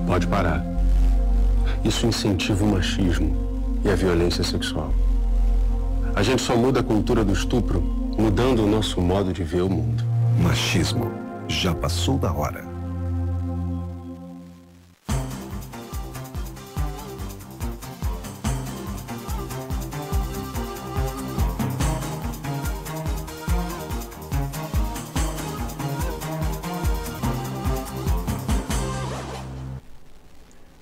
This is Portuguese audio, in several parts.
Pode parar. Isso incentiva o machismo e a violência sexual. A gente só muda a cultura do estupro mudando o nosso modo de ver o mundo. Machismo. Já passou da hora.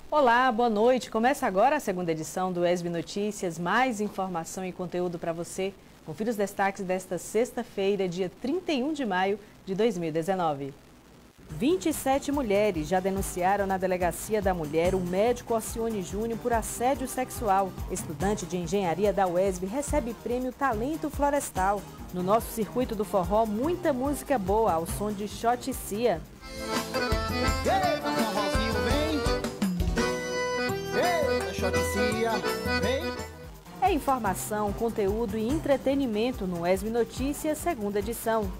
Olá, boa noite. Começa agora a segunda edição do ESB Notícias. Mais informação e conteúdo para você. Confira os destaques desta sexta-feira, dia 31 de maio de 2019. 27 mulheres já denunciaram na Delegacia da Mulher o médico Orcione Júnior por assédio sexual. Estudante de engenharia da UESB recebe prêmio Talento Florestal. No nosso circuito do forró, muita música boa ao som de Shot Cia. É informação, conteúdo e entretenimento no ESB Notícias, segunda edição.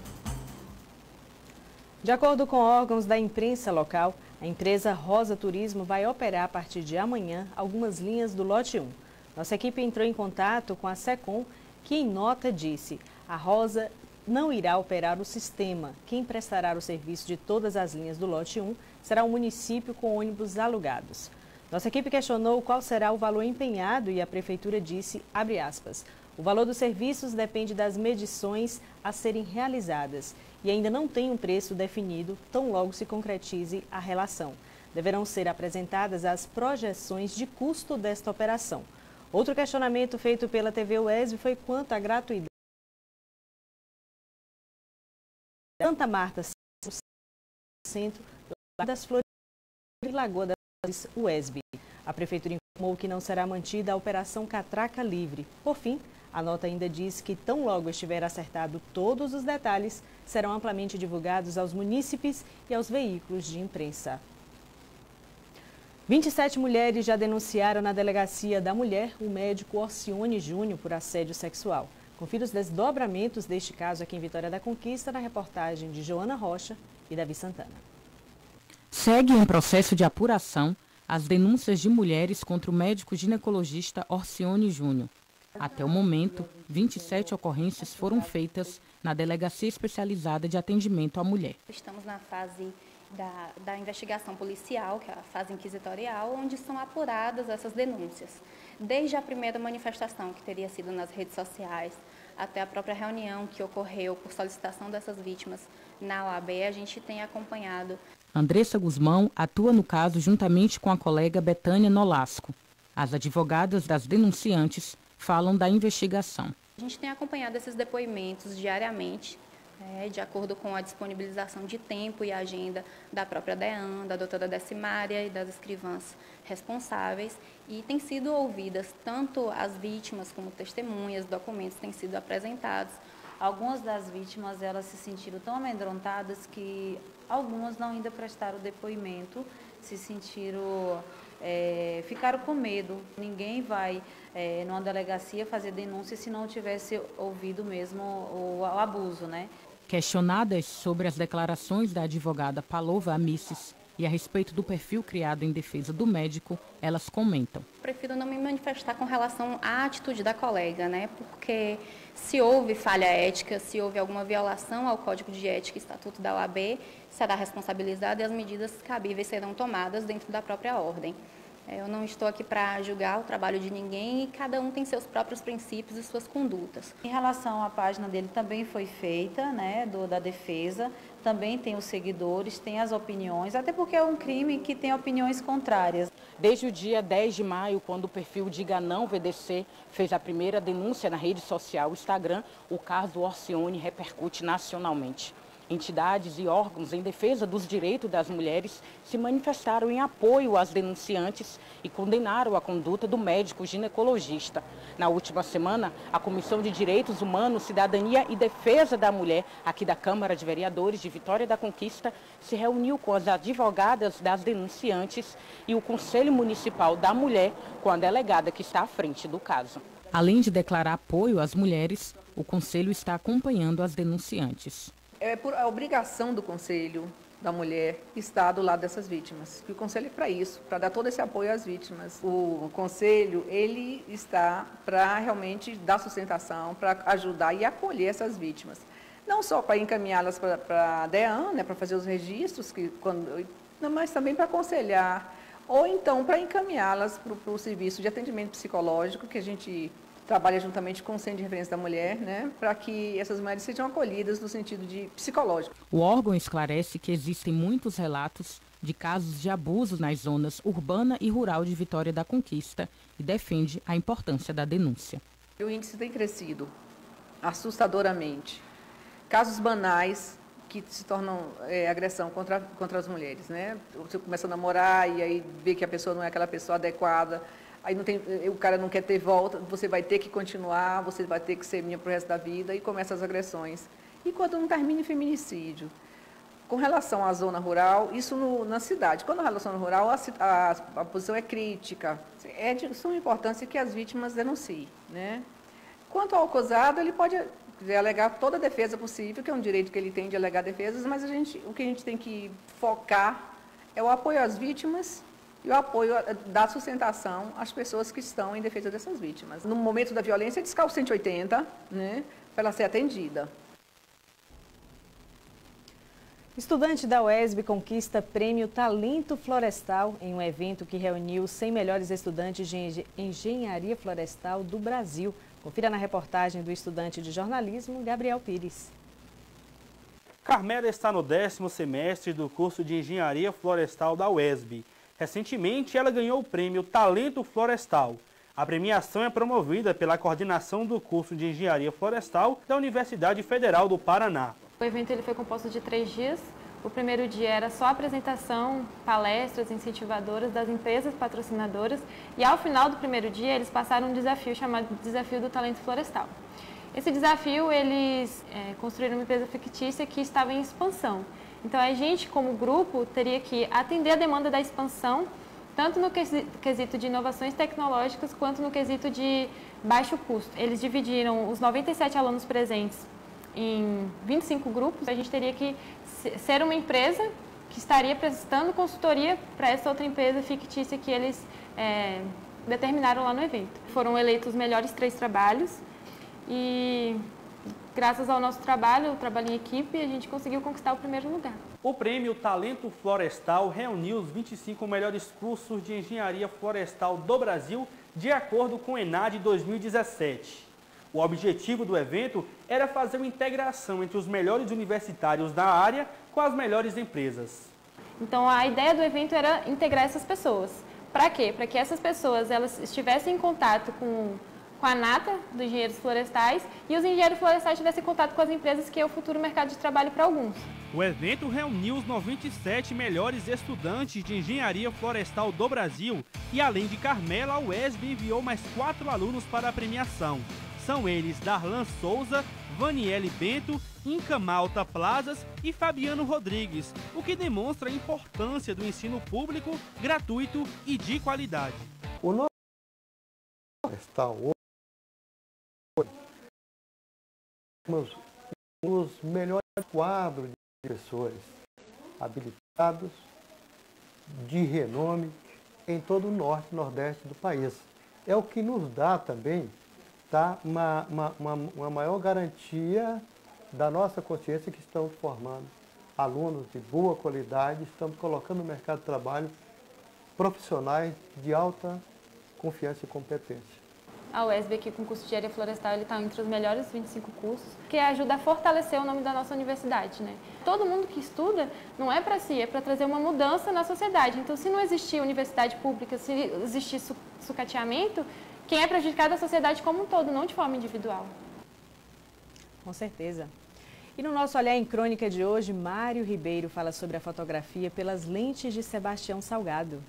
De acordo com órgãos da imprensa local, a empresa Rosa Turismo vai operar a partir de amanhã algumas linhas do lote 1. Nossa equipe entrou em contato com a SECOM, que em nota disse: a Rosa não irá operar o sistema. Quem prestará o serviço de todas as linhas do lote 1 será o município com ônibus alugados. Nossa equipe questionou qual será o valor empenhado e a prefeitura disse, abre aspas, o valor dos serviços depende das medições a serem realizadas e ainda não tem um preço definido, tão logo se concretize a relação. Deverão ser apresentadas as projeções de custo desta operação. Outro questionamento feito pela TV UESB foi quanto à gratuidade. Santa Marta, centro das Flores e Lagoa das UESB. A prefeitura informou que não será mantida a operação Catraca Livre. Por fim, a nota ainda diz que tão logo estiver acertado todos os detalhes, serão amplamente divulgados aos munícipes e aos veículos de imprensa. 27 mulheres já denunciaram na Delegacia da Mulher o médico Orcione Júnior por assédio sexual. Confira os desdobramentos deste caso aqui em Vitória da Conquista na reportagem de Joana Rocha e Davi Santana. Segue em processo de apuração as denúncias de mulheres contra o médico ginecologista Orcione Júnior. Até o momento, 27 ocorrências foram feitas na Delegacia Especializada de Atendimento à Mulher. Estamos na fase da investigação policial, que é a fase inquisitorial, onde são apuradas essas denúncias. Desde a primeira manifestação, que teria sido nas redes sociais, até a própria reunião que ocorreu por solicitação dessas vítimas na OAB, a gente tem acompanhado. Andressa Guzmão atua no caso juntamente com a colega Betânia Nolasco. As advogadas das denunciantes falam da investigação. A gente tem acompanhado esses depoimentos diariamente, de acordo com a disponibilização de tempo e agenda da própria DEAN, da doutora Decimária e das escrivãs responsáveis, e têm sido ouvidas tanto as vítimas como testemunhas, documentos têm sido apresentados. Algumas das vítimas, elas se sentiram tão amedrontadas que algumas não ainda prestaram depoimento, se sentiram, ficaram com medo. Ninguém vai numa delegacia fazer denúncia se não tivesse ouvido mesmo o abuso, né? Questionadas sobre as declarações da advogada Palova Amices e a respeito do perfil criado em defesa do médico, elas comentam. Prefiro não me manifestar com relação à atitude da colega, né? Porque se houve falha ética, se houve alguma violação ao Código de Ética e Estatuto da OAB, será responsabilizada e as medidas cabíveis serão tomadas dentro da própria ordem. Eu não estou aqui para julgar o trabalho de ninguém e cada um tem seus próprios princípios e suas condutas. Em relação à página dele também foi feita, né, da defesa, também tem os seguidores, tem as opiniões, até porque é um crime que tem opiniões contrárias. Desde o dia 10 de maio, quando o perfil Diga Não VDC fez a primeira denúncia na rede social Instagram, o caso Orcione repercute nacionalmente. Entidades e órgãos em defesa dos direitos das mulheres se manifestaram em apoio às denunciantes e condenaram a conduta do médico ginecologista. Na última semana, a Comissão de Direitos Humanos, Cidadania e Defesa da Mulher, aqui da Câmara de Vereadores de Vitória da Conquista, se reuniu com as advogadas das denunciantes e o Conselho Municipal da Mulher, com a delegada que está à frente do caso. Além de declarar apoio às mulheres, o Conselho está acompanhando as denunciantes. É por a obrigação do Conselho da mulher está do lado dessas vítimas. E o Conselho é para isso, para dar todo esse apoio às vítimas. O Conselho, ele está para realmente dar sustentação, para ajudar e acolher essas vítimas. Não só para encaminhá-las para a DEAN, né, para fazer os registros, mas também para aconselhar, ou então para encaminhá-las para o serviço de atendimento psicológico, que a gente trabalha juntamente com o Centro de Referência da Mulher, né, para que essas mulheres sejam acolhidas no sentido de psicológico. O órgão esclarece que existem muitos relatos de casos de abuso nas zonas urbana e rural de Vitória da Conquista e defende a importância da denúncia. O índice tem crescido assustadoramente. Casos banais que se tornam agressão contra as mulheres, né? Você começa a namorar e aí vê que a pessoa não é aquela pessoa adequada, aí o cara não quer ter volta, você vai ter que continuar, você vai ter que ser minha pro resto da vida, e começam as agressões. E quando não termina em feminicídio. Com relação à zona rural, isso na cidade. Quando a relação rural, a posição é crítica. É de suma importância que as vítimas denunciem, né? Quanto ao acusado, ele pode alegar toda a defesa possível, que é um direito que ele tem de alegar defesas, mas o que a gente tem que focar é o apoio às vítimas e o apoio da sustentação às pessoas que estão em defesa dessas vítimas. No momento da violência, discar o 180, né, para ela ser atendida. Estudante da UESB conquista prêmio Talento Florestal em um evento que reuniu os 100 melhores estudantes de engenharia florestal do Brasil. Confira na reportagem do estudante de jornalismo, Gabriel Pires. Carmela está no 10º semestre do curso de Engenharia Florestal da UESB. Recentemente, ela ganhou o prêmio Talento Florestal. A premiação é promovida pela coordenação do curso de Engenharia Florestal da Universidade Federal do Paraná. O evento ele foi composto de 3 dias. O primeiro dia era só apresentação, palestras incentivadoras das empresas patrocinadoras, e ao final do primeiro dia eles passaram um desafio chamado Desafio do Talento Florestal. Esse desafio eles construíram uma empresa fictícia que estava em expansão. Então a gente, como grupo, teria que atender a demanda da expansão, tanto no quesito de inovações tecnológicas quanto no quesito de baixo custo. Eles dividiram os 97 alunos presentes em 25 grupos. A gente teria que ser uma empresa que estaria prestando consultoria para essa outra empresa fictícia que eles determinaram lá no evento. Foram eleitos os melhores 3 trabalhos e, graças ao nosso trabalho, o trabalho em equipe, a gente conseguiu conquistar o primeiro lugar. O prêmio Talento Florestal reuniu os 25 melhores cursos de engenharia florestal do Brasil, de acordo com o ENAD 2017. O objetivo do evento era fazer uma integração entre os melhores universitários da área com as melhores empresas. Então a ideia do evento era integrar essas pessoas. Para quê? Para que essas pessoas elas estivessem em contato com a nata dos engenheiros florestais e os engenheiros florestais tivessem contato com as empresas, que é o futuro mercado de trabalho para alguns. O evento reuniu os 97 melhores estudantes de engenharia florestal do Brasil e, além de Carmela, a UESB enviou mais 4 alunos para a premiação. São eles Darlan Souza, Vaniele Bento, Inca Malta Plazas e Fabiano Rodrigues, o que demonstra a importância do ensino público, gratuito e de qualidade. O nosso florestal temos os melhores quadros de professores habilitados, de renome, em todo o norte e nordeste do país. É o que nos dá também uma maior garantia da nossa consciência que estamos formando alunos de boa qualidade, estamos colocando no mercado de trabalho profissionais de alta confiança e competência. A UESB aqui com o curso de engenharia florestal ele está entre os melhores 25 cursos, que ajuda a fortalecer o nome da nossa universidade, né? Todo mundo que estuda não é para si, é para trazer uma mudança na sociedade. Então, se não existir universidade pública, se existir sucateamento, quem é prejudicado é a sociedade como um todo, não de forma individual. Com certeza. E no nosso Olhar em Crônica de hoje, Mário Ribeiro fala sobre a fotografia pelas lentes de Sebastião Salgado.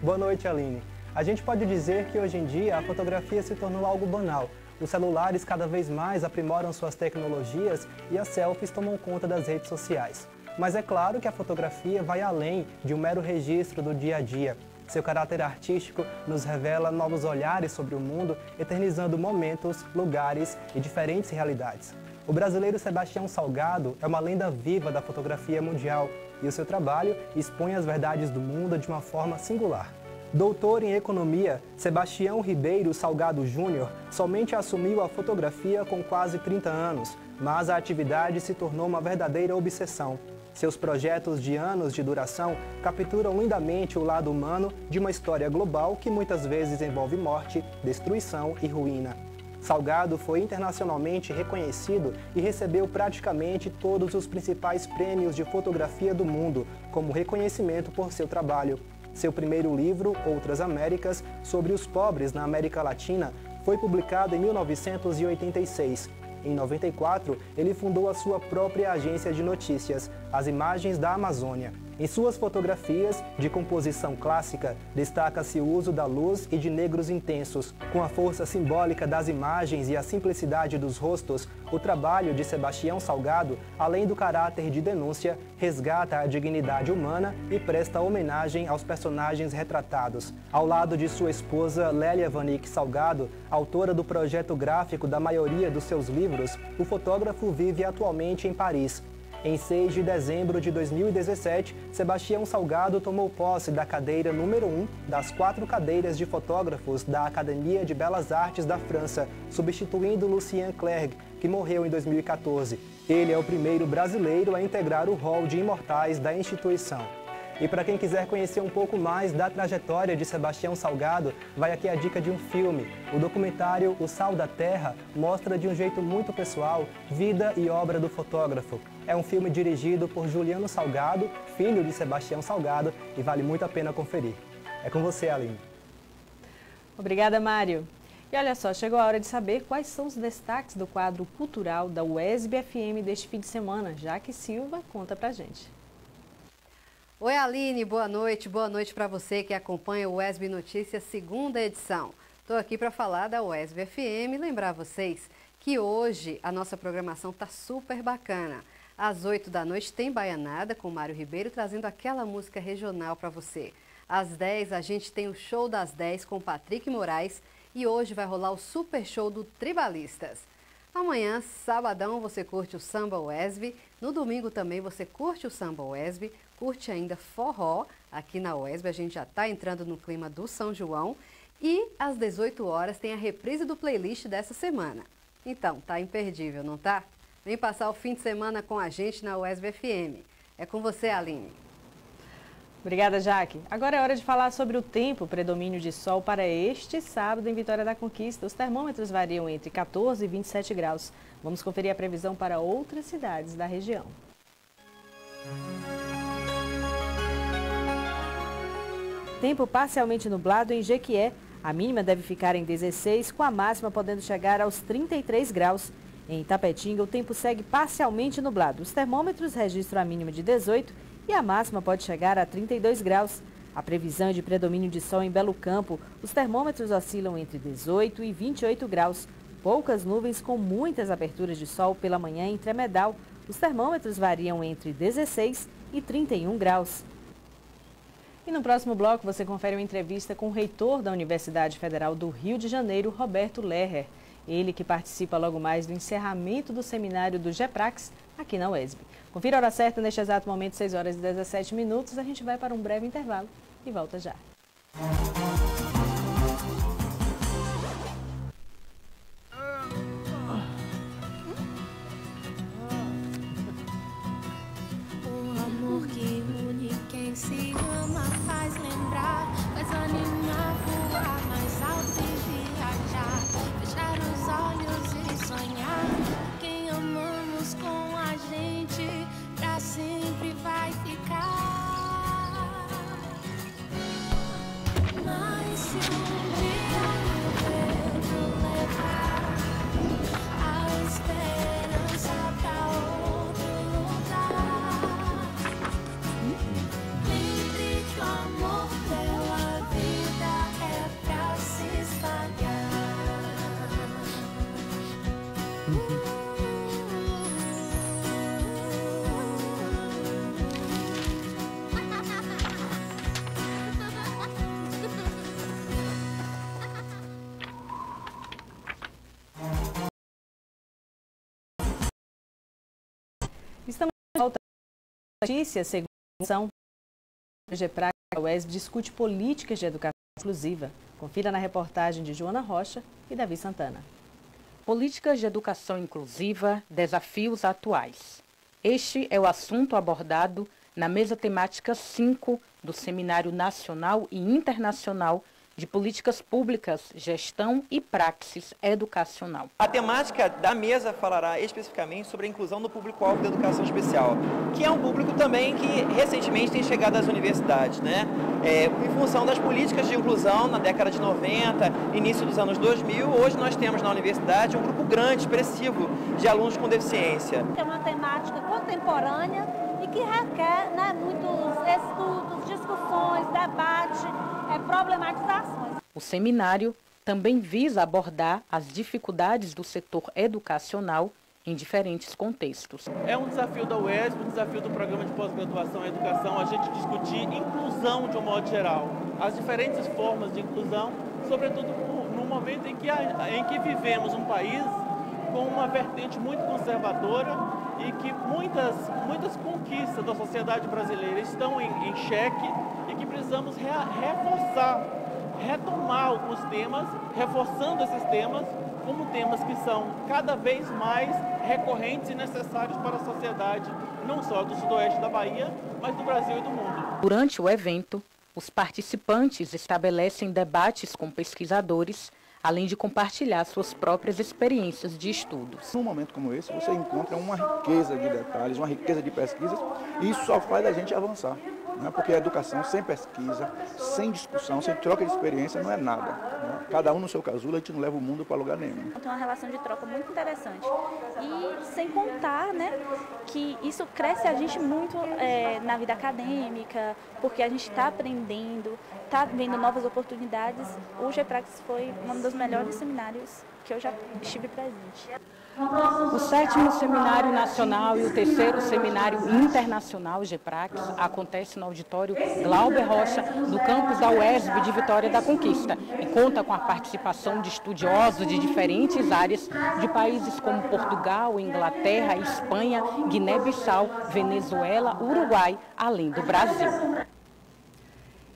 Boa noite, Aline. A gente pode dizer que hoje em dia a fotografia se tornou algo banal. Os celulares cada vez mais aprimoram suas tecnologias e as selfies tomam conta das redes sociais. Mas é claro que a fotografia vai além de um mero registro do dia a dia. Seu caráter artístico nos revela novos olhares sobre o mundo, eternizando momentos, lugares e diferentes realidades. O brasileiro Sebastião Salgado é uma lenda viva da fotografia mundial e o seu trabalho expõe as verdades do mundo de uma forma singular. Doutor em Economia, Sebastião Ribeiro Salgado Júnior somente assumiu a fotografia com quase 30 anos, mas a atividade se tornou uma verdadeira obsessão. Seus projetos de anos de duração capturam lindamente o lado humano de uma história global que muitas vezes envolve morte, destruição e ruína. Salgado foi internacionalmente reconhecido e recebeu praticamente todos os principais prêmios de fotografia do mundo, como reconhecimento por seu trabalho. Seu primeiro livro, Outras Américas, sobre os pobres na América Latina, foi publicado em 1986. Em 94, ele fundou a sua própria agência de notícias, As Imagens da Amazônia. Em suas fotografias, de composição clássica, destaca-se o uso da luz e de negros intensos. Com a força simbólica das imagens e a simplicidade dos rostos, o trabalho de Sebastião Salgado, além do caráter de denúncia, resgata a dignidade humana e presta homenagem aos personagens retratados. Ao lado de sua esposa, Lélia Vanik Salgado, autora do projeto gráfico da maioria dos seus livros, o fotógrafo vive atualmente em Paris. Em 6 de dezembro de 2017, Sebastião Salgado tomou posse da cadeira número 1 das 4 cadeiras de fotógrafos da Academia de Belas Artes da França, substituindo Lucien Clerc, que morreu em 2014. Ele é o primeiro brasileiro a integrar o rol de imortais da instituição. E para quem quiser conhecer um pouco mais da trajetória de Sebastião Salgado, vai aqui a dica de um filme. O documentário O Sal da Terra mostra de um jeito muito pessoal vida e obra do fotógrafo. É um filme dirigido por Juliano Salgado, filho de Sebastião Salgado, e vale muito a pena conferir. É com você, Aline. Obrigada, Mário. E olha só, chegou a hora de saber quais são os destaques do quadro cultural da UESB-FM deste fim de semana. Jaque Silva conta pra gente. Oi, Aline, boa noite para você que acompanha o UESB Notícias, segunda edição. Estou aqui para falar da UESB-FM e lembrar vocês que hoje a nossa programação está super bacana. Às 8 da noite tem Baianada com Mário Ribeiro trazendo aquela música regional para você. Às 10 a gente tem o Show das 10 com Patrick Moraes e hoje vai rolar o super show do Tribalistas. Amanhã, sabadão, você curte o Samba UESB, no domingo também você curte o Samba UESB, curte ainda forró aqui na UESB, a gente já está entrando no clima do São João e às 18 horas tem a reprise do playlist dessa semana. Então, tá imperdível, não tá? Vem passar o fim de semana com a gente na UESB-FM. É com você, Aline. Obrigada, Jaque. Agora é hora de falar sobre o tempo, predomínio de sol para este sábado em Vitória da Conquista. Os termômetros variam entre 14 e 27 graus. Vamos conferir a previsão para outras cidades da região. Tempo parcialmente nublado em Jequié. A mínima deve ficar em 16, com a máxima podendo chegar aos 33 graus. Em Itapetinga, o tempo segue parcialmente nublado. Os termômetros registram a mínima de 18 e a máxima pode chegar a 32 graus. A previsão é de predomínio de sol em Belo Campo. Os termômetros oscilam entre 18 e 28 graus. Poucas nuvens com muitas aberturas de sol pela manhã em Tremedal. Os termômetros variam entre 16 e 31 graus. E no próximo bloco você confere uma entrevista com o reitor da Universidade Federal do Rio de Janeiro, Roberto Lerrer. Ele que participa logo mais do encerramento do seminário do GEPRAX aqui na UESB. Confira a hora certa neste exato momento, 6 horas e 17 minutos. A gente vai para um breve intervalo e volta já. O amor que une quem se ama faz lembrar, faz animar, voar mais alto e viajar, fechar os olhos e sonhar. Quem amamos com a gente pra sempre vai ficar. Notícias, segundo a edição, a GEPRAC da UESB discute políticas de educação inclusiva. Confira na reportagem de Joana Rocha e Davi Santana. Políticas de educação inclusiva, desafios atuais. Este é o assunto abordado na mesa temática 5 do Seminário Nacional e Internacional de Políticas Públicas, Gestão e Praxis Educacional. A temática da mesa falará especificamente sobre a inclusão do público-alvo da educação especial, que é um público também que recentemente tem chegado às universidades, né? Em função das políticas de inclusão na década de 90, início dos anos 2000, hoje nós temos na universidade um grupo grande, expressivo, de alunos com deficiência. É uma temática contemporânea e que requer, né, muitos estudos, discussões, debate, problematizações. O seminário também visa abordar as dificuldades do setor educacional em diferentes contextos. É um desafio da UESB, um desafio do Programa de Pós-Graduação em Educação, a gente discutir inclusão de um modo geral, as diferentes formas de inclusão, sobretudo no momento em que vivemos um país com uma vertente muito conservadora e que muitas conquistas da sociedade brasileira estão em xeque e que precisamos retomar alguns temas, reforçando esses temas como temas que são cada vez mais recorrentes e necessários para a sociedade, não só do sudoeste da Bahia, mas do Brasil e do mundo. Durante o evento, os participantes estabelecem debates com pesquisadores, além de compartilhar suas próprias experiências de estudos. Num momento como esse, você encontra uma riqueza de detalhes, uma riqueza de pesquisas, e isso só faz a gente avançar. Né? Porque a educação sem pesquisa, sem discussão, sem troca de experiência não é nada. Né? Cada um no seu casulo, a gente não leva o mundo para lugar nenhum. Tem uma relação de troca muito interessante. E sem contar, né, que isso cresce a gente muito na vida acadêmica, porque a gente está aprendendo, está vendo novas oportunidades. O GEPRAX foi um dos melhores seminários que eu já estive presente. O 7º Seminário Nacional e o 3º Seminário Internacional GEPRAX acontece no auditório Glauber Rocha, do campus da UESB de Vitória da Conquista, e conta com a participação de estudiosos de diferentes áreas de países como Portugal, Inglaterra, Espanha, Guiné-Bissau, Venezuela, Uruguai, além do Brasil.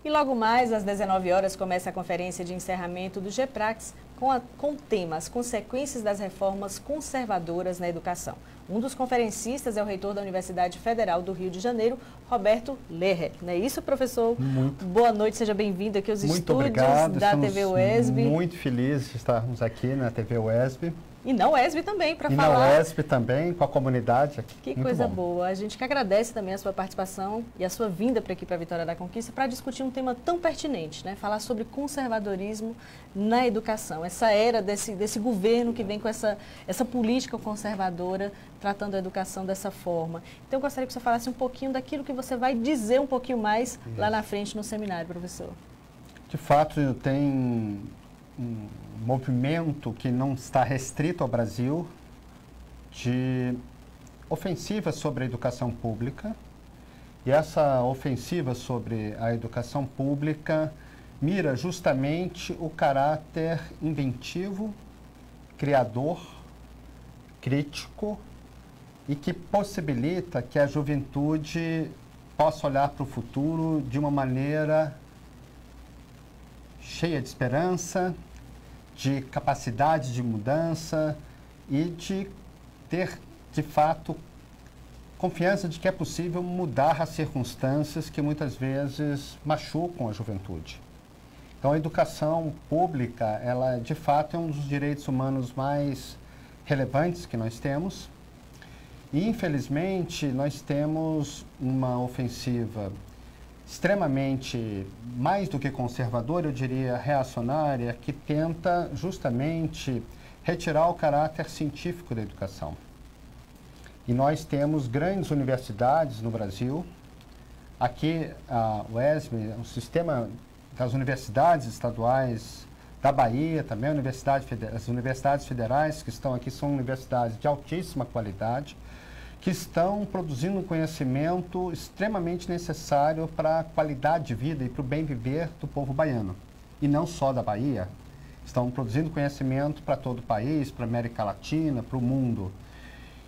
E logo mais, às 19 horas, começa a conferência de encerramento do GEPRAX com o tema As Consequências das Reformas Conservadoras na Educação. Um dos conferencistas é o reitor da Universidade Federal do Rio de Janeiro, Roberto Lerrer. Não é isso, professor? Muito. Boa noite, seja bem-vindo aqui aos Muito estúdios obrigado. da TV UESB. Muito felizes de estarmos aqui na TV UESB. E na UESB também, para falar. E na UESB também, com a comunidade aqui. Que coisa boa. A gente que agradece também a sua participação e a sua vinda para aqui, para a Vitória da Conquista, para discutir um tema tão pertinente, né? Falar sobre conservadorismo na educação. Essa era desse governo que vem com essa política conservadora, tratando a educação dessa forma. Então, eu gostaria que você falasse um pouquinho daquilo que você vai dizer um pouquinho mais lá na frente no seminário, professor. De fato, tem um movimento que não está restrito ao Brasil de ofensiva sobre a educação pública, e essa ofensiva sobre a educação pública mira justamente o caráter inventivo, criador, crítico, e que possibilita que a juventude possa olhar para o futuro de uma maneira cheia de esperança, de capacidade de mudança e de ter, de fato, confiança de que é possível mudar as circunstâncias que muitas vezes machucam a juventude. Então, a educação pública, ela, de fato, é um dos direitos humanos mais relevantes que nós temos. E, infelizmente, nós temos uma ofensiva extremamente, mais do que conservadora, eu diria reacionária, que tenta justamente retirar o caráter científico da educação. E nós temos grandes universidades no Brasil. Aqui, a UESB, o sistema das universidades estaduais da Bahia, também as universidades federais que estão aqui são universidades de altíssima qualidade, que estão produzindo um conhecimento extremamente necessário para a qualidade de vida e para o bem viver do povo baiano. E não só da Bahia, estão produzindo conhecimento para todo o país, para a América Latina, para o mundo.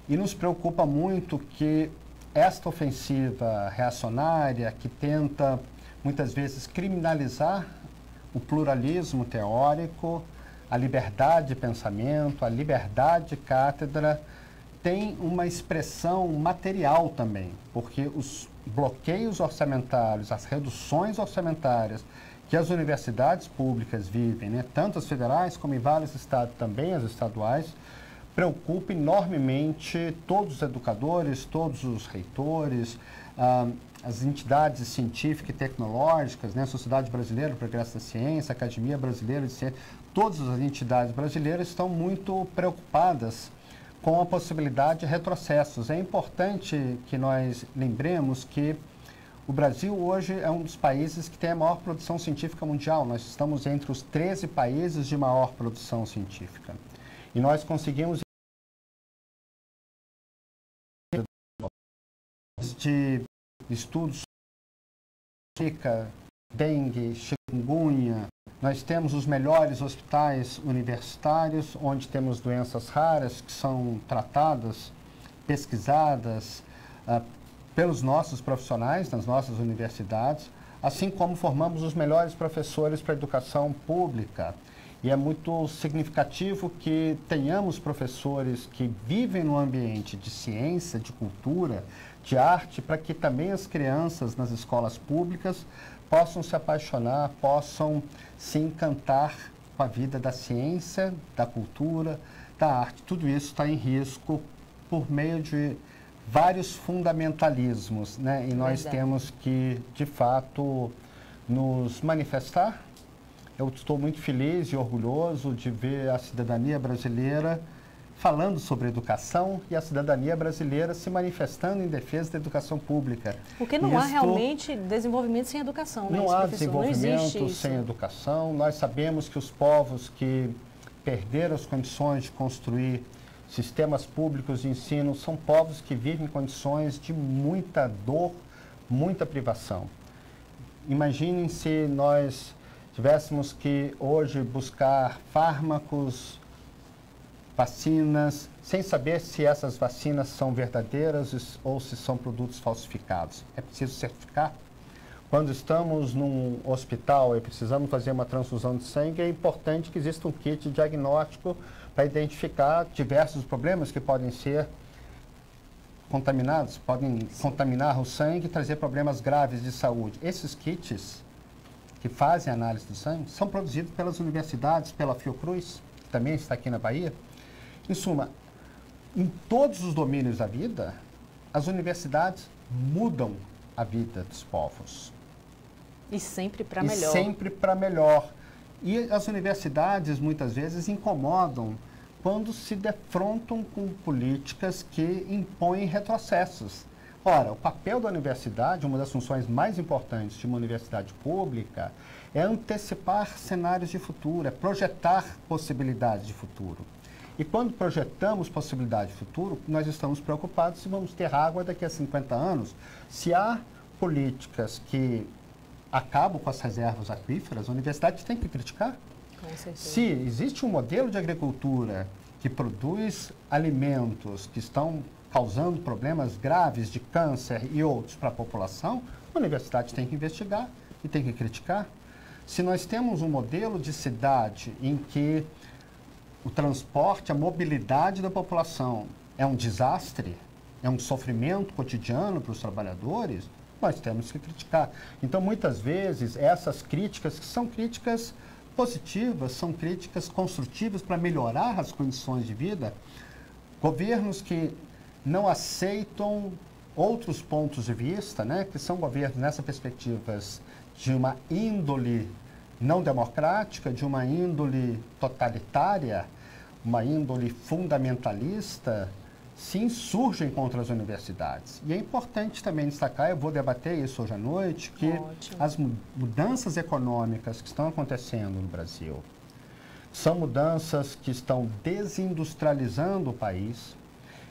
E nos preocupa muito que esta ofensiva reacionária que tenta, muitas vezes, criminalizar o pluralismo teórico, a liberdade de pensamento, a liberdade de cátedra, tem uma expressão material também, porque os bloqueios orçamentários, as reduções orçamentárias que as universidades públicas vivem, né, tanto as federais como em vários estados também, as estaduais, preocupa enormemente todos os educadores, todos os reitores, as entidades científicas e tecnológicas, né, a Sociedade Brasileira do Progresso da Ciência, a Academia Brasileira de Ciência, todas as entidades brasileiras estão muito preocupadas com a possibilidade de retrocessos. É importante que nós lembremos que o Brasil hoje é um dos países que tem a maior produção científica mundial. Nós estamos entre os 13 países de maior produção científica. E nós conseguimos de estudos Zika, dengue, chikungunya. Nós temos os melhores hospitais universitários, onde temos doenças raras que são tratadas, pesquisadas pelos nossos profissionais nas nossas universidades, assim como formamos os melhores professores para a educação pública. E é muito significativo que tenhamos professores que vivem no ambiente de ciência, de cultura, de arte, para que também as crianças nas escolas públicas possam se apaixonar, possam se encantar com a vida da ciência, da cultura, da arte. Tudo isso está em risco por meio de vários fundamentalismos, né? E nós temos que, de fato, nos manifestar. Eu estou muito feliz e orgulhoso de ver a cidadania brasileira falando sobre educação e a cidadania brasileira se manifestando em defesa da educação pública. Porque não há realmente desenvolvimento sem educação, né? Não há desenvolvimento sem educação. Nós sabemos que os povos que perderam as condições de construir sistemas públicos de ensino são povos que vivem em condições de muita dor, muita privação. Imaginem se nós tivéssemos que hoje buscar fármacos, vacinas, sem saber se essas vacinas são verdadeiras ou se são produtos falsificados. É preciso certificar. Quando estamos num hospital e precisamos fazer uma transfusão de sangue, é importante que exista um kit diagnóstico para identificar diversos problemas que podem ser contaminados, podem contaminar o sangue e trazer problemas graves de saúde. Esses kits que fazem análise do sangue são produzidos pelas universidades, pela Fiocruz, que também está aqui na Bahia. Em suma, em todos os domínios da vida, as universidades mudam a vida dos povos. E sempre para melhor. E sempre para melhor. E as universidades, muitas vezes, incomodam quando se defrontam com políticas que impõem retrocessos. Ora, o papel da universidade, uma das funções mais importantes de uma universidade pública, é antecipar cenários de futuro, é projetar possibilidades de futuro. E quando projetamos possibilidade de futuro, nós estamos preocupados se vamos ter água daqui a 50 anos. Se há políticas que acabam com as reservas aquíferas, a universidade tem que criticar. Com certeza. Se existe um modelo de agricultura que produz alimentos que estão causando problemas graves de câncer e outros para a população, a universidade tem que investigar e tem que criticar. Se nós temos um modelo de cidade em que o transporte, a mobilidade da população é um desastre, é um sofrimento cotidiano para os trabalhadores, nós temos que criticar. Então, muitas vezes, essas críticas, que são críticas positivas, são críticas construtivas para melhorar as condições de vida, governos que não aceitam outros pontos de vista, né, que são governos nessas perspectivas de uma índole não democrática, de uma índole totalitária, uma índole fundamentalista, se insurgem contra as universidades. E é importante também destacar, eu vou debater isso hoje à noite, que as mudanças econômicas que estão acontecendo no Brasil são mudanças que estão desindustrializando o país,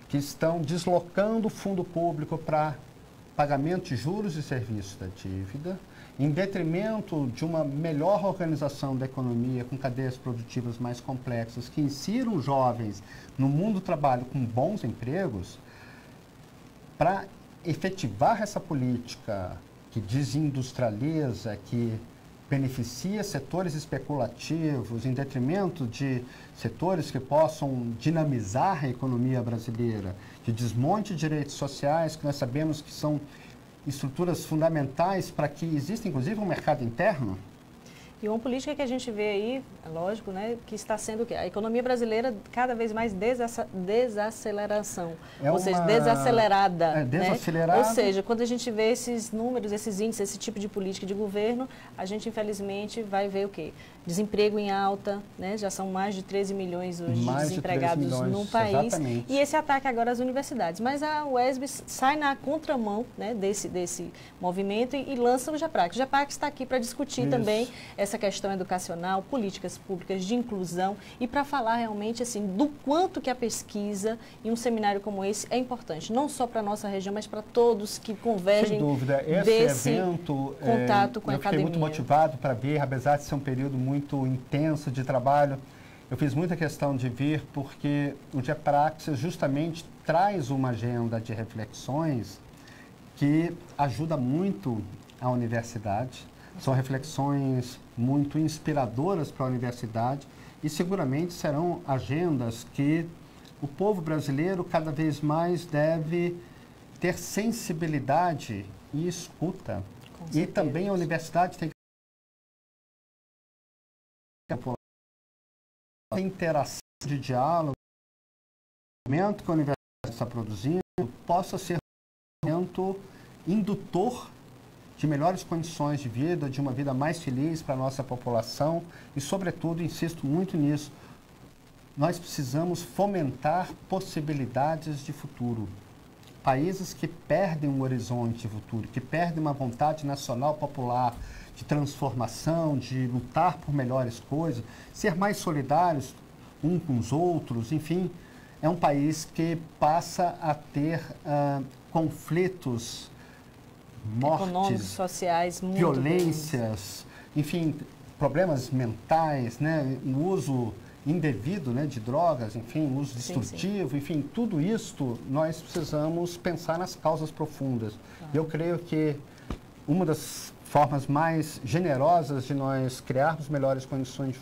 que estão deslocando o fundo público para pagamento de juros e serviços da dívida, em detrimento de uma melhor organização da economia, com cadeias produtivas mais complexas, que insiram jovens no mundo do trabalho com bons empregos, para efetivar essa política que desindustrializa, que beneficia setores especulativos em detrimento de setores que possam dinamizar a economia brasileira, de desmonte de direitos sociais, que nós sabemos que são estruturas fundamentais para que exista, inclusive, um mercado interno. E uma política que a gente vê aí, é lógico, né, que está sendo o quê? A economia brasileira cada vez mais desaceleração, ou seja, desacelerada. Desacelerada. Né? Ou seja, quando a gente vê esses números, esses índices, esse tipo de política de governo, a gente infelizmente vai ver o quê? Desemprego em alta, né? Já são mais de 13 milhões hoje de desempregados no país. Exatamente. E esse ataque agora às universidades. Mas a UESB sai na contramão, né, desse movimento e lança o GEPRAX. O GEPRAX está aqui para discutir também essa questão educacional, políticas públicas de inclusão e para falar realmente assim do quanto que a pesquisa em um seminário como esse é importante, não só para a nossa região, mas para todos que convergem. Sem dúvida, esse evento, contato com a academia. Eu fiquei muito motivado para ver, apesar de ser um período muito intenso de trabalho, eu fiz muita questão de vir porque o GEPRAX justamente traz uma agenda de reflexões que ajuda muito a universidade. São reflexões muito inspiradoras para a universidade e seguramente serão agendas que o povo brasileiro cada vez mais deve ter sensibilidade e escuta. E também a universidade tem que a interação de diálogo, o momento que a universidade está produzindo possa ser um momento indutor de melhores condições de vida, de uma vida mais feliz para a nossa população e, sobretudo, insisto muito nisso, nós precisamos fomentar possibilidades de futuro. Países que perdem um horizonte de futuro, que perdem uma vontade nacional popular de transformação, de lutar por melhores coisas, ser mais solidários uns com os outros, enfim, é um país que passa a ter conflitos, mortes, econômicos, sociais, muito violências, enfim, problemas mentais, né, o uso indevido, né, de drogas, enfim, o uso destrutivo, enfim, tudo isto nós precisamos pensar nas causas profundas. Eu creio que uma das formas mais generosas de nós criarmos melhores condições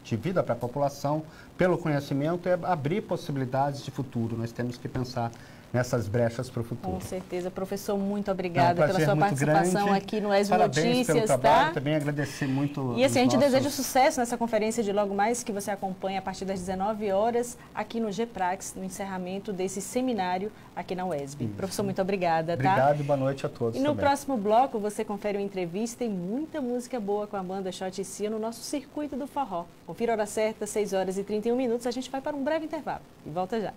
de vida para a população, pelo conhecimento, é abrir possibilidades de futuro. Nós temos que pensar nessas brechas para o futuro. Com certeza. Professor, muito obrigada pela sua participação aqui no ESB Notícias. Pelo trabalho, também agradecer muito. E assim, a gente deseja sucesso nessa conferência de logo mais, que você acompanha a partir das 19 horas, aqui no GEPRAX, no encerramento desse seminário aqui na UESB. Professor, muito obrigada. Obrigado e boa noite a todos. E no próximo bloco, você confere uma entrevista e muita música boa com a banda Shot Cia no nosso Circuito do Forró. Confira a hora certa, 6 horas e 31 minutos. A gente vai para um breve intervalo e volta já.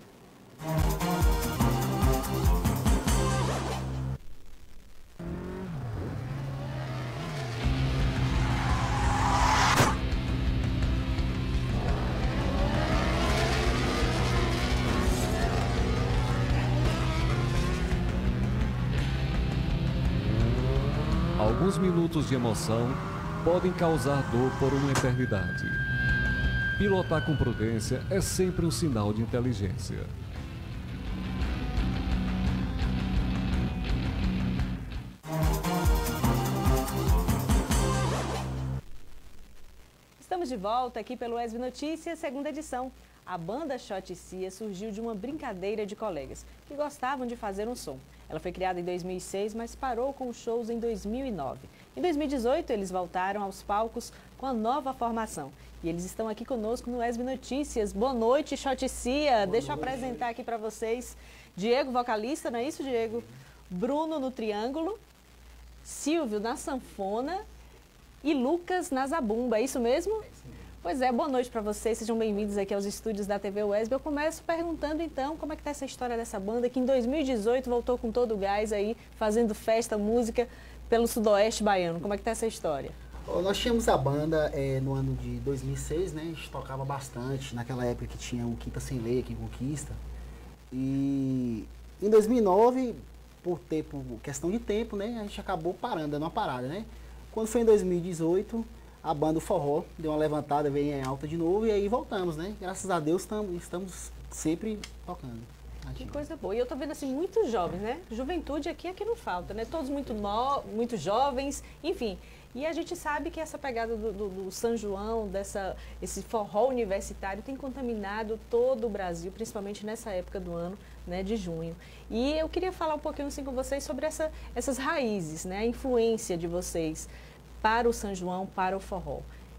Alguns minutos de emoção podem causar dor por uma eternidade. Pilotar com prudência é sempre um sinal de inteligência. Estamos de volta aqui pelo ESB Notícias, segunda edição. A banda Shot Cia surgiu de uma brincadeira de colegas que gostavam de fazer um som. Ela foi criada em 2006, mas parou com shows em 2009. Em 2018, eles voltaram aos palcos com a nova formação. E eles estão aqui conosco no ESB Notícias. Boa noite, Shot Cia. Deixa eu apresentar aqui para vocês. Diego, vocalista, não é isso, Diego? Bruno no triângulo, Silvio na sanfona e Lucas na zabumba. É isso mesmo? Pois é, boa noite para vocês, sejam bem-vindos aqui aos estúdios da TV UESB. Eu começo perguntando então como é que está essa história dessa banda que em 2018 voltou com todo o gás aí, fazendo festa, música pelo sudoeste baiano. Como é que está essa história? Nós tínhamos a banda no ano de 2006, né? A gente tocava bastante, naquela época que tinha o Quinta Sem Lei aqui em Conquista. E em 2009, por questão de tempo, né? A gente acabou parando, dando uma parada, né? Quando foi em 2018... a banda Forró deu uma levantada, veio em alta de novo e aí voltamos, né? Graças a Deus estamos sempre tocando. Que coisa boa. E eu tô vendo assim, muitos jovens, né? Juventude aqui não falta, né? Todos muito jovens, enfim. E a gente sabe que essa pegada do São João, esse forró universitário tem contaminado todo o Brasil, principalmente nessa época do ano, né, de junho. E eu queria falar um pouquinho assim com vocês sobre essas raízes, né, a influência de vocês para o São João, para o forró.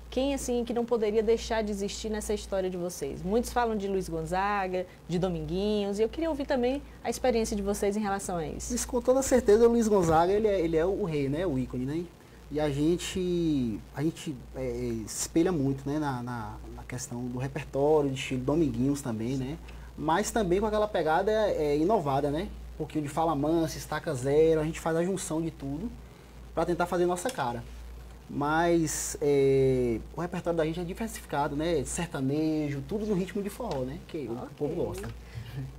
Quem, assim, que não poderia deixar de existir nessa história de vocês? Muitos falam de Luiz Gonzaga, de Dominguinhos, e eu queria ouvir também a experiência de vocês em relação a isso. Isso, com toda certeza, o Luiz Gonzaga, ele é o rei, né, o ícone, né? E a gente espelha muito, né, na questão do repertório, de estilo Dominguinhos também, né? Mas também com aquela pegada inovada, né? Um pouquinho de Fala Mansa, Estaca Zero, a gente faz a junção de tudo para tentar fazer nossa cara. Mas o repertório da gente é diversificado, né? Sertanejo, tudo no ritmo de forró, né? Que o povo gosta.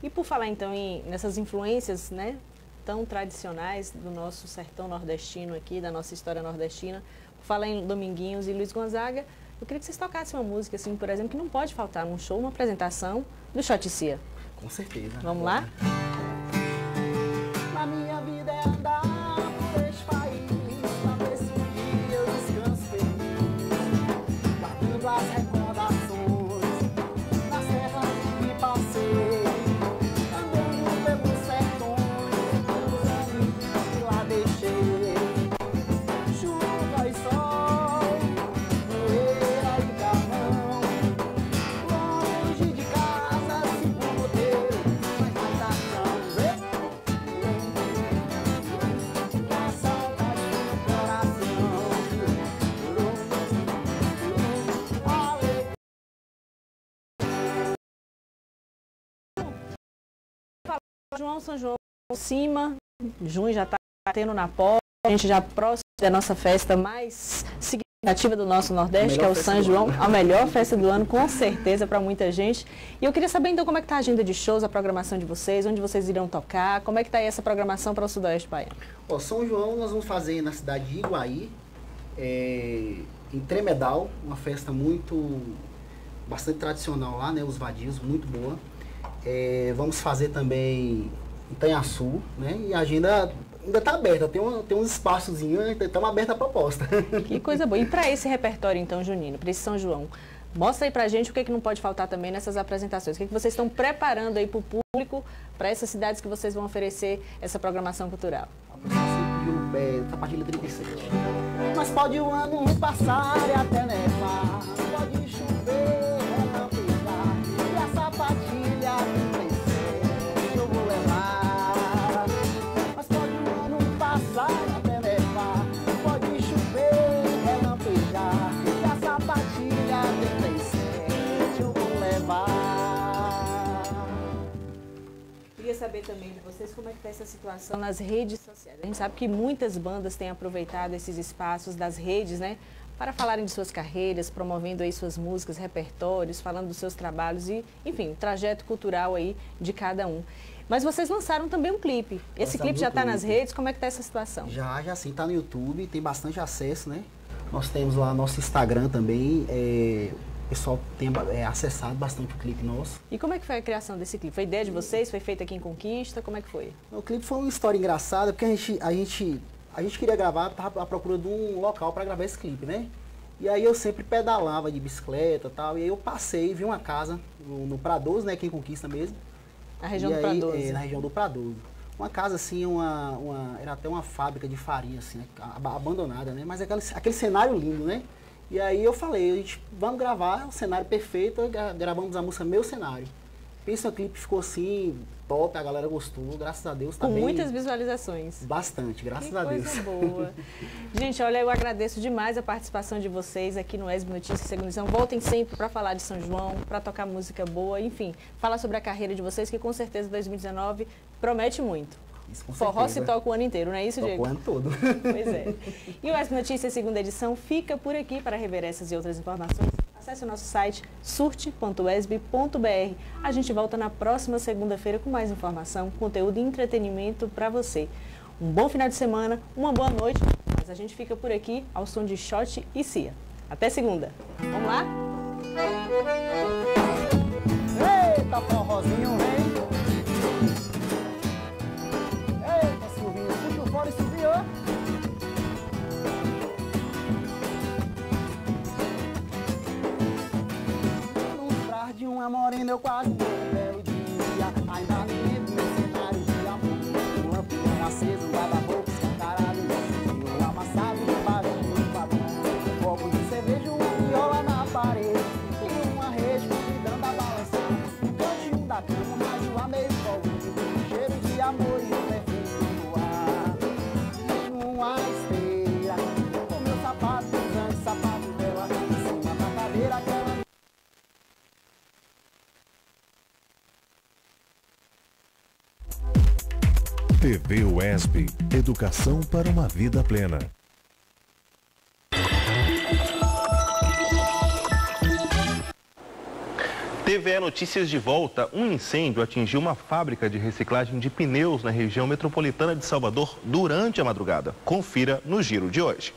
E por falar então nessas influências, né, tão tradicionais do nosso sertão nordestino aqui, da nossa história nordestina, por falar em Dominguinhos e Luiz Gonzaga, eu queria que vocês tocassem uma música, assim, por exemplo, que não pode faltar num show, uma apresentação do Shot e Cia. Com certeza. Vamos lá? Na minha vida é andar por este país, pra ver se um dia eu descanso feliz, guardando as recordações das terras que passei, andando pelos sertões, pelos amigos que lá deixei, chuva e sol, poeira e carrão, longe de casa, segundo Deus, mas vai dar tão São João em cima, junho já está batendo na porta, a gente já próximo da nossa festa mais significativa do nosso Nordeste, que é o São João, a melhor festa do ano, com certeza, para muita gente. E eu queria saber então como é que está a agenda de shows, a programação de vocês, onde vocês irão tocar, como é que está aí essa programação para o Sudoeste Baiano? Ó, São João nós vamos fazer na cidade de Iguaí, em Tremedal, uma festa bastante tradicional lá, né, os vadios, muito boa. Vamos fazer também em Itanhaçu, né? E a agenda ainda está aberta, tem uns espaçozinhos, estamos aberta a proposta. Que coisa boa. E para esse repertório, então, junino, para esse São João, mostra aí para a gente o que não pode faltar também nessas apresentações. O que vocês estão preparando aí para o público, para essas cidades que vocês vão oferecer essa programação cultural? Sapatilha 37. Mas pode o ano passar e até nevar, pode chover, relampejar, e a sapatilha 37 eu vou levar. Mas pode o ano passar e até nevar, pode chover, relampejar, e a sapatilha 37 eu vou levar. Queria saber também de vocês como é que está essa situação nas redes sociais. A gente sabe que muitas bandas têm aproveitado esses espaços das redes, né, para falarem de suas carreiras, promovendo aí suas músicas, repertórios, falando dos seus trabalhos e, enfim, o trajeto cultural aí de cada um. Mas vocês lançaram também um clipe. Esse clipe já está nas redes, como é que está essa situação? Já sim, está no YouTube, tem bastante acesso, né? Nós temos lá nosso Instagram também, o pessoal tem acessado bastante o clipe nosso. E como é que foi a criação desse clipe? Foi ideia de vocês? Foi feita aqui em Conquista? Como é que foi? O clipe foi uma história engraçada, porque a gente queria gravar, estava à procura de um local para gravar esse clipe, né? E aí eu sempre pedalava de bicicleta e tal, e aí eu passei, vi uma casa no Pradoso, né, aqui em Conquista mesmo. Na região do Pradoso? Na região do Pradoso. Uma casa assim, era até uma fábrica de farinha, assim, né, abandonada, né? Mas aquele cenário lindo, né? E aí eu falei, vamos gravar, o cenário perfeito, gravamos a música Meu Cenário. Pensa, o clipe ficou assim, top, a galera gostou, graças a Deus. Com muitas visualizações. Bastante, graças a Deus. Que coisa boa. Gente, olha, eu agradeço demais a participação de vocês aqui no ESB Notícias Segunda Edição. Voltem sempre para falar de São João, para tocar música boa, enfim, falar sobre a carreira de vocês, que com certeza 2019 promete muito. Isso, com Forró certeza. se toca o ano inteiro, não é isso, Diego? Toca o ano todo. Pois é. E o ESB Notícias Segunda Edição fica por aqui. Para rever essas e outras informações, acesse o nosso site surte.esb.br. A gente volta na próxima segunda-feira com mais informação, conteúdo e entretenimento para você. Um bom final de semana, uma boa noite, mas a gente fica por aqui ao som de Shot e Cia. Até segunda. Vamos lá? Eita, forrozinho, vem! uma morena, eu quase morro um belo dia. Ainda me lembro meu cenário de amor. Um lampião aceso, um guarda-roupa escancarado, um amassado no barulho do batom. Fogos de cerveja, uma viola na parede. E uma rede convidando a balançar. Um cantinho da cama, um rádio a meio volume. Um cheiro de amor e um perfume no ar. Uma esteira, com meu sapato, usando sapato dela. Em cima da cadeira, aquela. TV UESB, educação para uma vida plena. TVE Notícias de volta. Um incêndio atingiu uma fábrica de reciclagem de pneus na região metropolitana de Salvador durante a madrugada. Confira no Giro de hoje.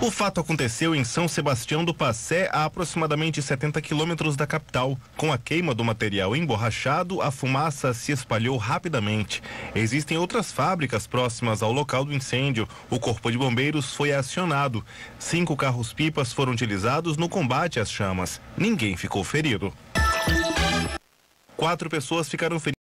O fato aconteceu em São Sebastião do Passé, a aproximadamente 70 quilômetros da capital. Com a queima do material emborrachado, a fumaça se espalhou rapidamente. Existem outras fábricas próximas ao local do incêndio. O Corpo de Bombeiros foi acionado. 5 carros-pipas foram utilizados no combate às chamas. Ninguém ficou ferido. 4 pessoas ficaram feridas.